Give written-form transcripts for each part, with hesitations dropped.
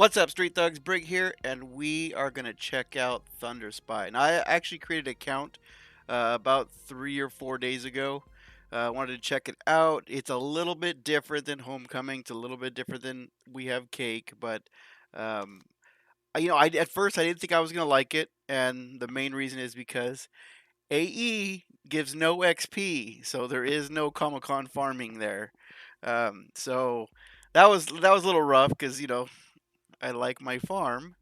What's up, Street Thugs? Brigg here, and we are going to check out Thunderspy. And I actually created an account about 3 or 4 days ago. Wanted to check it out. It's a little bit different than Homecoming. It's a little bit different than We Have Cake, but um, at first I didn't think I was going to like it, and the main reason is because AE gives no XP, so there is no Comic Con farming there. So that was a little rough because I like my farm,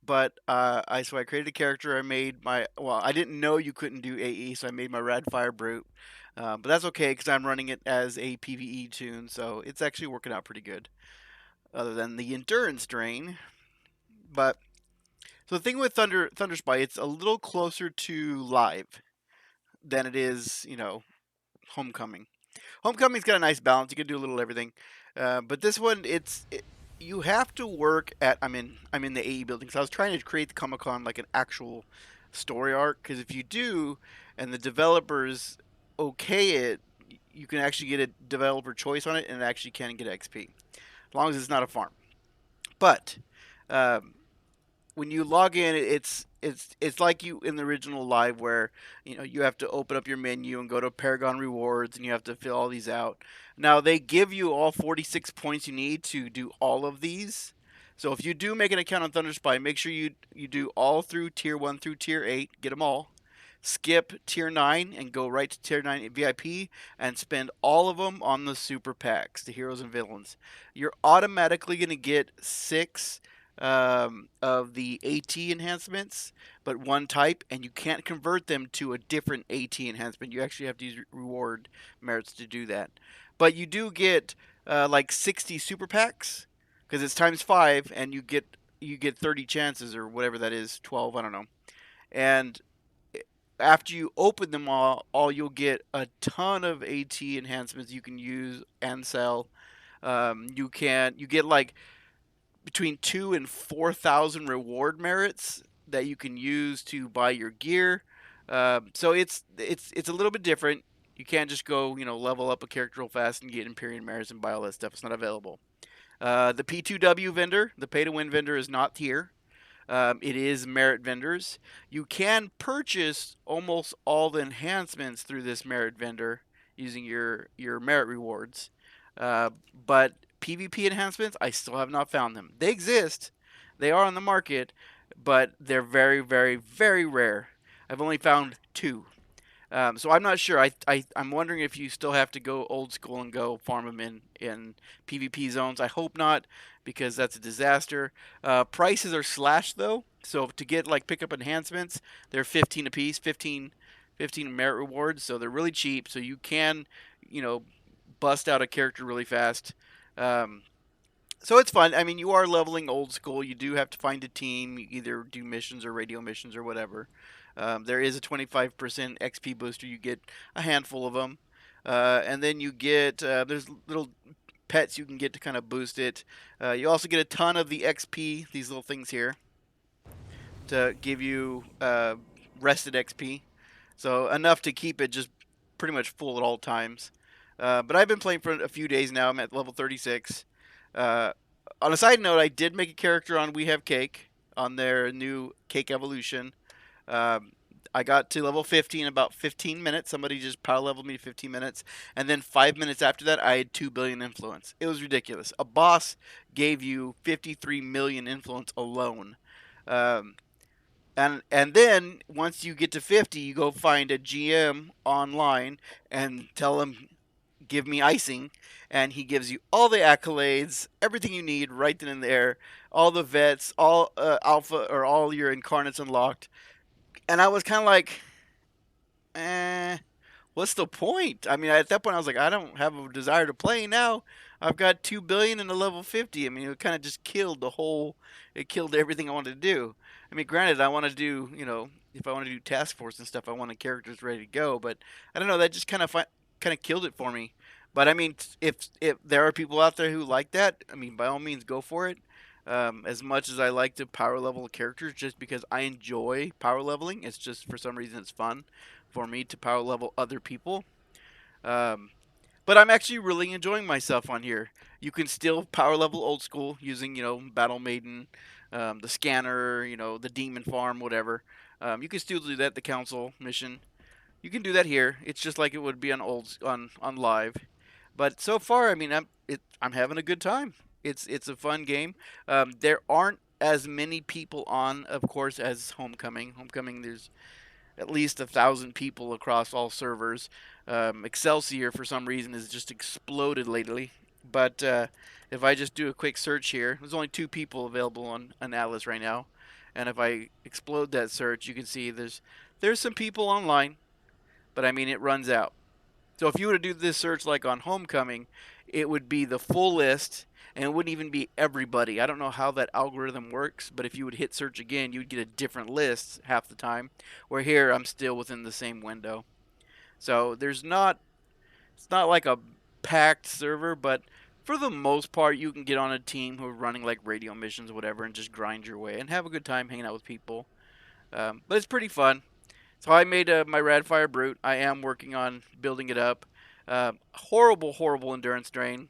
but I created a character. I made my I didn't know you couldn't do AE, so I made my Rad Fire Brute. But that's okay because I'm running it as a PVE tune, so it's actually working out pretty good. Other than the endurance drain, but so the thing with Thunderspy, it's a little closer to live than it is, Homecoming. Homecoming's got a nice balance. You can do a little everything, but this one, you have to work at. I'm in the AE building, so I was trying to create the Comic Con like an actual story arc. Because if you do, and the developers okay it, you can actually get a developer choice on it, and it actually can get XP, as long as it's not a farm. But um, when you log in, it's like you in the original live where you have to open up your menu and go to Paragon Rewards and you have to fill all these out. Now they give you all 46 points you need to do all of these. So if you do make an account on Thunderspy, make sure you do all through tier 1 through tier 8, get them all. Skip tier 9 and go right to tier 9 VIP and spend all of them on the super packs, the heroes and villains. You're automatically going to get 6 of the AT enhancements, but one type, and you can't convert them to a different AT enhancement. You actually have to use reward merits to do that. But you do get like 60 super packs because it's times 5, and you get 30 chances or whatever that is, 12, I don't know. And after you open them all you'll get a ton of AT enhancements you can use and sell. You get like between 2 and 4,000 reward merits that you can use to buy your gear. So it's a little bit different. You can't just go level up a character real fast and get Imperium merits and buy all that stuff. It's not available. The P2W vendor, the pay to win vendor, is not here. It is merit vendors. You can purchase almost all the enhancements through this merit vendor using your merit rewards. But PvP enhancements, I still have not found them. They exist, they are on the market, but they're very, very, very rare. I've only found 2. So I'm not sure. I'm wondering if you still have to go old school and go farm them in PvP zones. I hope not, because that's a disaster. Prices are slashed though, so to get like pick up enhancements, they're 15 a piece, 15 merit rewards. So they're really cheap. So you can, you know, bust out a character really fast. Um, so it's fun. I mean, you are leveling old school. You do have to find a team. You either do missions or radio missions or whatever. There is a 25% XP booster. You get a handful of them. And then you get, there's little pets you can get to kind of boost it. You also get a ton of the XP, these little things here, to give you rested XP. So enough to keep it just pretty much full at all times. But I've been playing for a few days now. I'm at level 36. Uh, on a side note, I did make a character on We Have Cake on their new Cake Evolution. Um, I got to level 50 in about 15 minutes. Somebody just power leveled me to 15 minutes. And then 5 minutes after that, I had 2 billion influence. It was ridiculous. A boss gave you 53 million influence alone. Um, and then once you get to 50, you go find a GM online and tell him, give me icing, and he gives you all the accolades, everything you need right then and there, all the vets, all alpha or all your incarnates unlocked. And I was kind of like, what's the point? I mean, at that point, I was like, I don't have a desire to play now. I've got 2 billion in a level 50. I mean, it kind of just killed the whole. It killed everything I wanted to do. I mean, granted, I want to do, if I want to do task force and stuff, I want the characters ready to go. But I don't know. That just kind of killed it for me. But I mean, if there are people out there who like that, I mean, by all means, go for it. As much as I like to power level characters, just because I enjoy power leveling, it's just for some reason it's fun for me to power level other people. Um, but I'm actually really enjoying myself on here. You can still power level old school using, Battle Maiden, the scanner, the demon farm, whatever. You can still do that, the council mission. You can do that here. It's just like it would be on on live. But so far, I mean, I'm having a good time. It's a fun game. There aren't as many people on, of course, as Homecoming. Homecoming, there's at least 1,000 people across all servers. Excelsior, for some reason, has just exploded lately. But if I just do a quick search here, there's only 2 people available on Atlas right now. And if I explode that search, you can see there's some people online, but I mean it runs out. So if you were to do this search like on Homecoming, it would be the full list, and it wouldn't even be everybody. I don't know how that algorithm works, but if you would hit search again, you'd get a different list half the time. Where here, I'm still within the same window. So it's not like a packed server, but for the most part, you can get on a team who are running like radio missions or whatever, and just grind your way and have a good time hanging out with people. But it's pretty fun. So I made my Radfire Brute. I am working on building it up. Horrible, horrible endurance drain.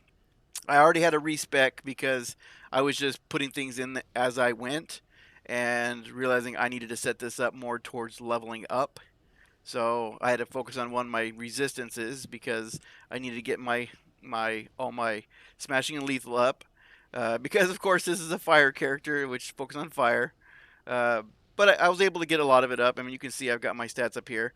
I already had a respec because I was just putting things in as I went and realizing I needed to set this up more towards leveling up. So I had to focus on one of my resistances because I needed to get my all my smashing and lethal up. Because of course this is a fire character which focuses on fire. Uh, but I was able to get a lot of it up. I mean, you can see I've got my stats up here.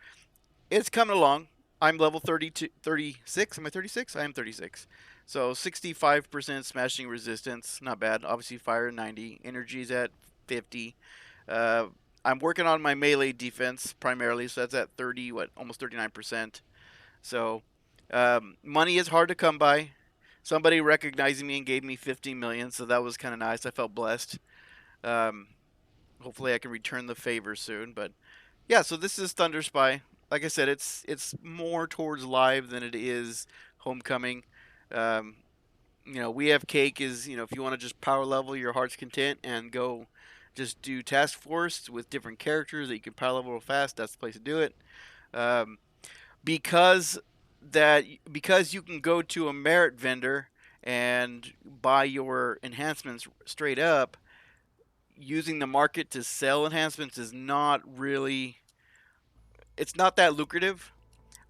It's coming along. I'm level 32, 36. Am I 36? I am 36. So 65% smashing resistance. Not bad. Obviously, fire 90. Energy's at 50. Uh, I'm working on my melee defense primarily. So that's at 30, almost 39%. So money is hard to come by. Somebody recognizing me and gave me 50 million. So that was kind of nice. I felt blessed. Um, Hopefully, I can return the favor soon. But yeah, so this is Thunderspy. Like I said, it's more towards live than it is Homecoming. Um, We Have Cake is, if you want to just power level your heart's content and go just do task force with different characters that you can power level real fast, that's the place to do it. Um, because because you can go to a merit vendor and buy your enhancements straight up, using the market to sell enhancements is not really, it's not that lucrative.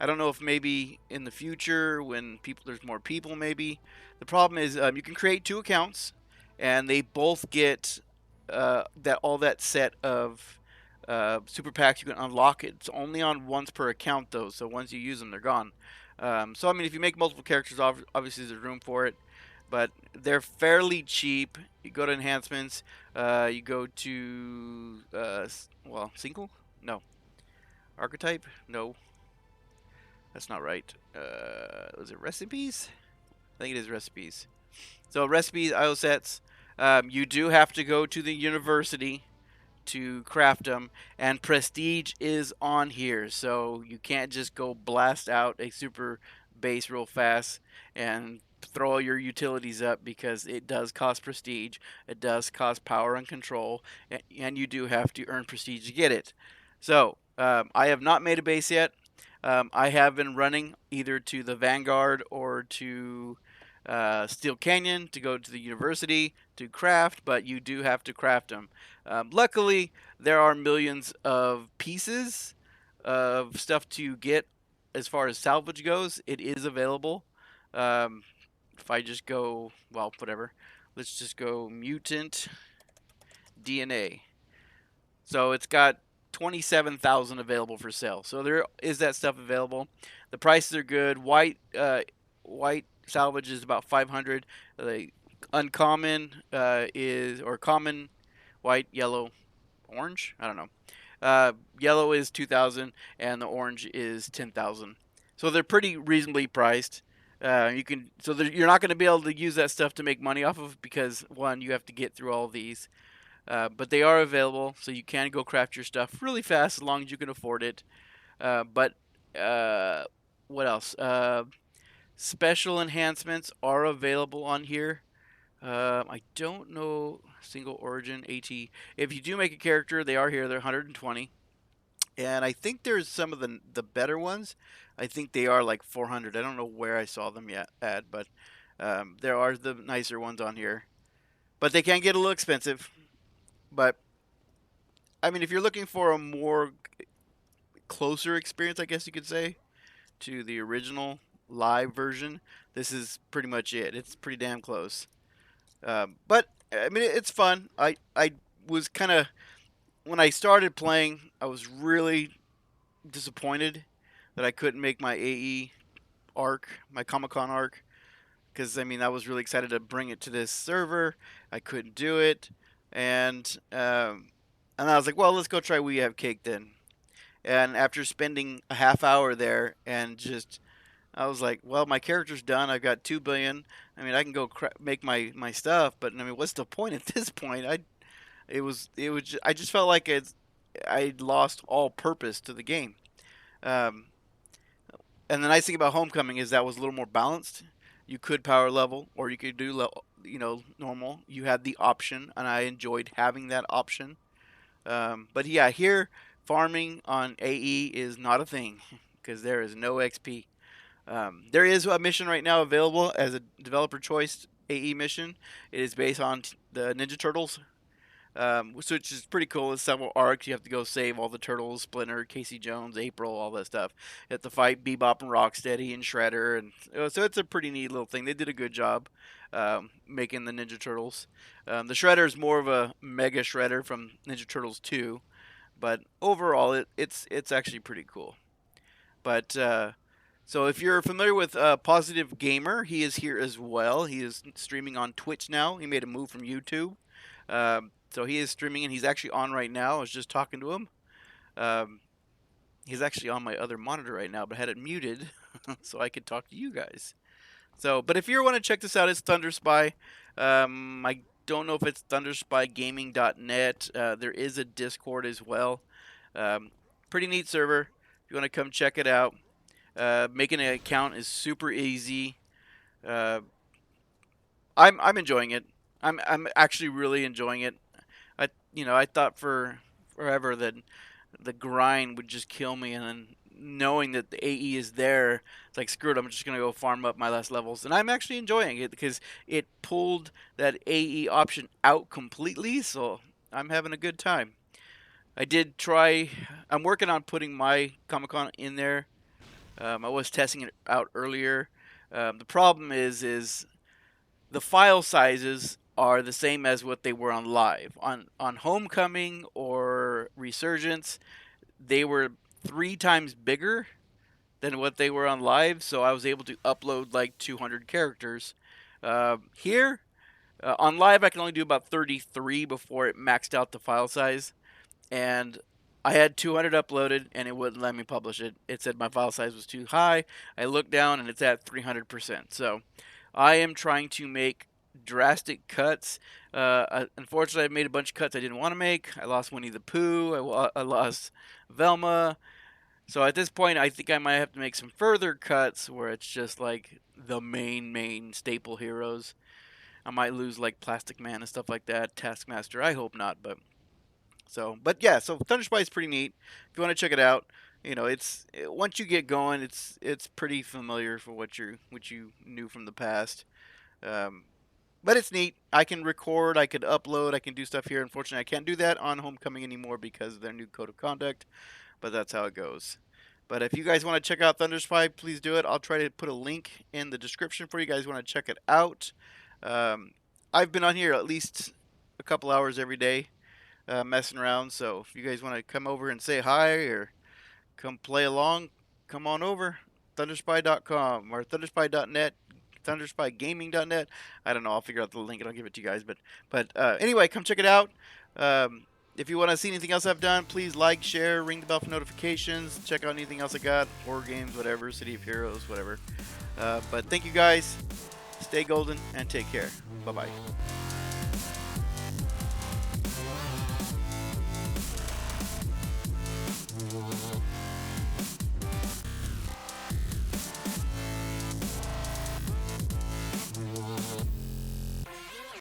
I don't know if maybe in the future when there's more people, maybe. The problem is you can create 2 accounts, and they both get that all that set of super packs. You can unlock it. It's only on once per account though, so once you use them, they're gone. So I mean, if you make multiple characters, obviously there's room for it, but they're fairly cheap. You go to enhancements. You go to single? No. Archetype? No. That's not right. Was it recipes? I think it is recipes. So recipes, IO sets. You do have to go to the university to craft them, and prestige is on here, so you can't just go blast out a super base real fast and throw all your utilities up, because it does cost prestige, it does cost power and control, and you do have to earn prestige to get it. So I have not made a base yet. I have been running either to the Vanguard or to Steel Canyon to go to the university to craft, but you do have to craft them. Luckily, there are millions of pieces of stuff to get as far as salvage goes. It is available. Um, if I just go, well, whatever. Let's just go mutant DNA. So it's got 27,000 available for sale. So there is that stuff available. The prices are good. White salvage is about 500. The uncommon is, or common, white, yellow, orange. I don't know. Yellow is 2,000, and the orange is 10,000. So they're pretty reasonably priced. You're not going to be able to use that stuff to make money off of, because one, you have to get through all these. But they are available, so you can go craft your stuff really fast as long as you can afford it. But what else? Special enhancements are available on here. I don't know single origin AT. If you do make a character, they are here. They're 120, and I think there's some of the better ones. I think they are like 400. I don't know where I saw them yet at, but There are the nicer ones on here, but they can get a little expensive. But I mean, if you're looking for a more closer experience, I guess you could say, to the original live version, this is pretty much it. It's pretty damn close. But I mean, it's fun. I was kind of when I started playing, I was really disappointed that I couldn't make my AE arc, my Comic Con arc, because I mean I was really excited to bring it to this server. I couldn't do it, and I was like, well, let's go try We Have Cake then. And after spending a half hour there and just I was like, well, my character's done. I've got 2 billion. I mean, I can go make my stuff, but I mean, what's the point at this point? I just felt like I lost all purpose to the game. Um, and the nice thing about Homecoming is that was a little more balanced. You could power level, or you could do normal. You had the option, and I enjoyed having that option. But yeah, here farming on AE is not a thing because there is no XP. There is a mission right now available as a developer choice AE mission. It is based on the Ninja Turtles, which is pretty cool. It's several arcs. You have to go save all the turtles, Splinter, Casey Jones, April, all that stuff. You have to fight Bebop and Rocksteady and Shredder, and so it's a pretty neat little thing. They did a good job making the Ninja Turtles. The Shredder is more of a Mega Shredder from Ninja Turtles 2, but overall, it's actually pretty cool. But so if you're familiar with Positive Gamer, he is here as well. He is streaming on Twitch now. He made a move from YouTube. So he is streaming, and he's actually on right now. I was just talking to him. Um, he's actually on my other monitor right now, but I had it muted so I could talk to you guys. So, but if you want to check this out, it's Thunderspy. I don't know if it's thunderspygaming.net. There is a Discord as well. Pretty neat server. If you want to come check it out. Making an account is super easy. Uh, I'm enjoying it. I'm actually really enjoying it. I thought for forever that the grind would just kill me, and then knowing that the AE is there, it's like screw it. I'm just gonna go farm up my last levels, and I'm actually enjoying it because it pulled that AE option out completely. So I'm having a good time. I did try. I'm working on putting my Comic Con in there. I was testing it out earlier. The problem is the file sizes are the same as what they were on live. On Homecoming or Resurgence, they were 3 times bigger than what they were on live, so I was able to upload like 200 characters. Here, on live, I can only do about 33 before it maxed out the file size, and I had 200 uploaded, and it wouldn't let me publish it. It said my file size was too high. I looked down, and it's at 300%. So I am trying to make drastic cuts. Unfortunately, I made a bunch of cuts I didn't want to make. I lost Winnie the Pooh. I lost Velma. So at this point, I think I might have to make some further cuts where it's just like the main staple heroes. I might lose like Plastic Man and stuff like that. Taskmaster, I hope not, but yeah, so Thunderspy is pretty neat. If you want to check it out, once you get going, it's pretty familiar for what you knew from the past. Um, but it's neat. I can record, I could upload, I can do stuff here. Unfortunately, I can't do that on Homecoming anymore because of their new code of conduct. But that's how it goes. But if you guys want to check out Thunderspy, please do it. I'll try to put a link in the description for you guys want to check it out. Um, I've been on here at least a couple hours every day messing around. So if you guys want to come over and say hi or come play along, come on over. Thunderspy.com or thunderspy.net, thunderspygaming.net. I don't know. I'll figure out the link and I'll give it to you guys. But anyway, come check it out. If you want to see anything else I've done, please like, share, ring the bell for notifications. Check out anything else I got, horror games, whatever, City of Heroes, whatever. But thank you guys. Stay golden and take care. Bye-bye.